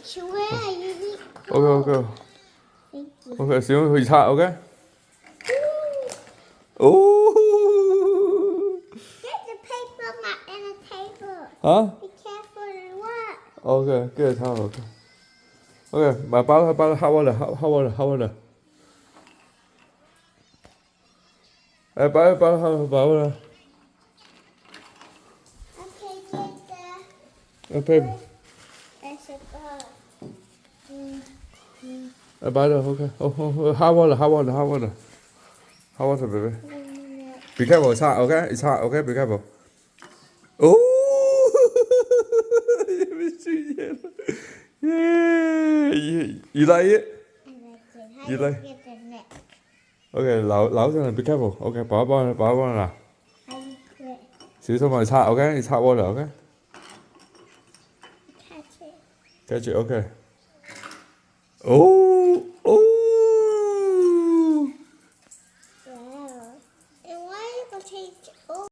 Swear, you need Okay, okay. Thank you. Okay, xíu hủy xạ, okay? Ooh, Ooh. get the paper mat in the table. Hả? Be careful and what? Okay, good, thôi, okay. Okay, bà báo hot water, hot water. Báo hot water. Okay, get the... Okay. There's a ball. Báo được, okay. Hot water, hot water, hot water. Hot water, baby. 1 minute. Be careful, it's hot, okay? It's hot, okay? Be careful. Ooh! Yeah! You like it? I like it. How You do you like- get the neck? Okay, lão cho này, be careful. Okay, bỏ nào. How do you put Xíu xong rồi, it's hot, okay? It's hot water, okay? catch it? Catch it, okay. Oh! Oh!